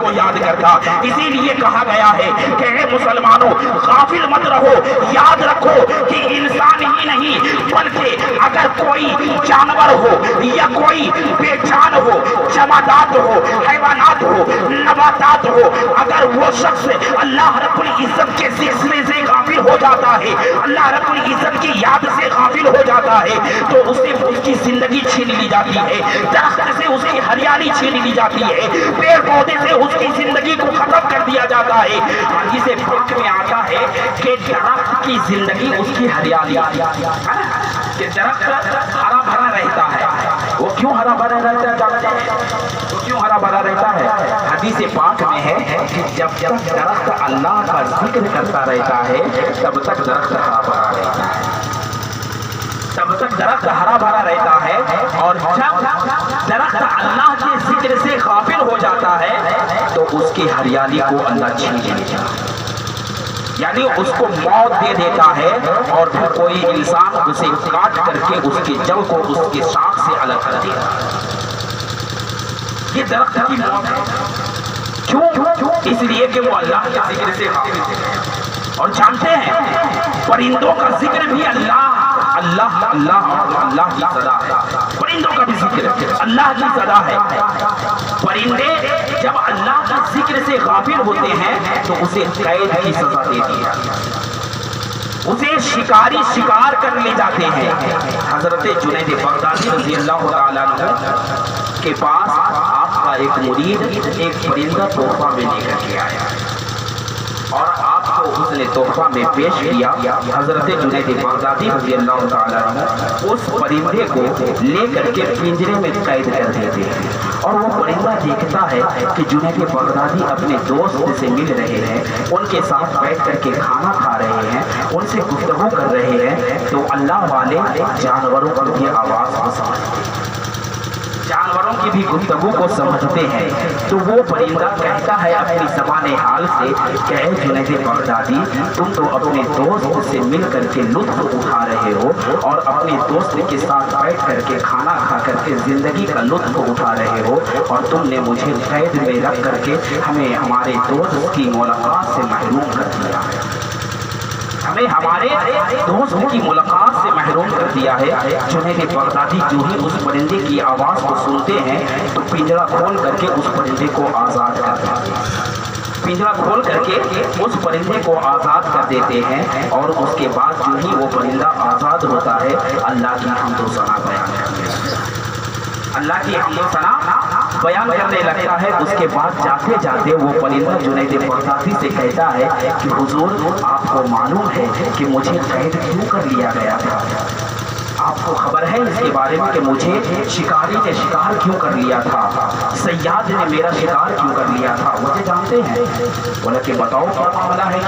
کو یاد کرتا. اسی لیے کہا گیا ہے کہ اے مسلمانوں غافل مت رہو, یاد رکھو کہ انسان ہی نہیں بلکہ اگر کوئی جانور ہو یا کوئی بے جان ہو, جمادات ہو, حیوانات ہو, نباتات ہو, اگر وہ شخص اللہ رب العزت کے ذکر سے غافل ہو جاتا ہے, اللہ رب العزت کی یاد سے غافل ہو جاتا ہے, تو اسے اس کی زندگی چھین لی جاتی ہے, درخت سے اس کی ہریالی چھین لی جاتی ہے, پیڑ پودے سے اس کی زندگی کو ختم کر دیا جاتا ہے. جسے پاک میں آتا ہے کہ درخت کی زندگی اس کی ہریالی, کہ درخت ہرا بھرا رہتا ہے. وہ کیوں ہرا بھرا رہتا ہے جانتے ہیں؟ وہ کیوں ہرا بھرا رہتا ہے؟ حدیث پاک میں ہے کہ جب تک درخت اللہ کا ذکر کرتا رہتا ہے تب تک درخت ہرا بھرا رہتا ہے, تب تک درخت ہرا بھرا رہتا ہے. اور جب درخت اللہ کے ذکر سے غافل ہو جاتا ہے تو اس کی ہریالی کو اللہ چھین لیتا ہے, یعنی اس کو موت دے دیتا ہے, اور پھر کوئی انسان اسے کاٹ کر کے اس کی جڑ کو اس کی شاخ سے الگ کر دیتا ہے. یہ درخت کی موت ہے. کیوں؟ اس لیے کہ وہ اللہ کے ذکر سے غافل ہے. اور جانتے ہیں پرندوں کا ذکر بھی اللہ اللہ اللہ اللہ کی صدا ہے. پرندوں کا بھی ذکر اللہ کی صدا ہے. پرندے جب اللہ کے ذکر سے غافل ہوتے ہیں تو اسے قید کی سزا دیتی ہے, اسے شکاری شکار کر لے جاتے ہیں. حضرت جنید بغدادی رضی اللہ تعالیٰ عنہ کے پاس آپ کا ایک مرید ایک پرندہ تحفہ میں لے کر کے آیا, اور آپ کو اس نے تحفہ میں پیش کیا. حضرت جنید بغدادی رضی اللہ تعالیٰ عنہ اس پرندے کو لے کر کے پنجرے میں قید کر دیتے ہیں, اور وہ پرندہ دیکھتا ہے کہ جنید بغدادی اپنے دوست سے مل رہے ہیں, ان کے ساتھ بیٹھ کر کے کھانا کھا رہے ہیں, ان سے گفتگو کر رہے ہیں. تو اللہ والے جانوروں کی آواز کو سمجھتے ہیں, جانوروں کی بھی گفتگو کو سمجھتے ہیں. تو وہ پرندہ کہتا ہے اپنی زبان حال سے کہ اے جنید بغدادی, تم تو اپنے دوست سے مل کر کے لطف اٹھا رہے ہو, اور اپنے دوست کے ساتھ بیٹھ کر کے کھانا کھا کر کے زندگی کا لطف اٹھا رہے ہو, اور تم نے مجھے قید میں رکھ کر کے ہمیں ہمارے دوست کی ملاقات سے محروم کر دیا, ہمیں ہمارے دوست کی ملاقات سے محروم کر دیا ہے. جنید بغدادی جو ہی اس پرندے کی آواز کو سنتے ہیں تو پنجرا کھول کر کے اس پرندے کو آزاد کر دیتے ہیں, پنجرا کھول کر کے اس پرندے کو آزاد کر دیتے ہیں. اور اس کے بعد جو ہی وہ پرندہ آزاد ہوتا ہے اللہ کی حمد و ثنا بیان کرتے ہیں, اللہ کی حمد و ثنا بیان کرنے لگتا ہے. اس کے بعد جاتے جاتے وہ پرندہ جنید بغدادی سے کہتا ہے کہ حضور آپ کو معلوم ہے کہ مجھے قید کیوں کر لیا گیا تھا؟ آپ کو خبر ہے اس کے بارے میں کہ مجھے شکاری نے شکار کیوں کر لیا تھا, صیاد نے میرا شکار کیوں کر لیا تھا؟ مجھے جانتے ہیں؟ بولا کہ بتاؤ کیا معاملہ ہے.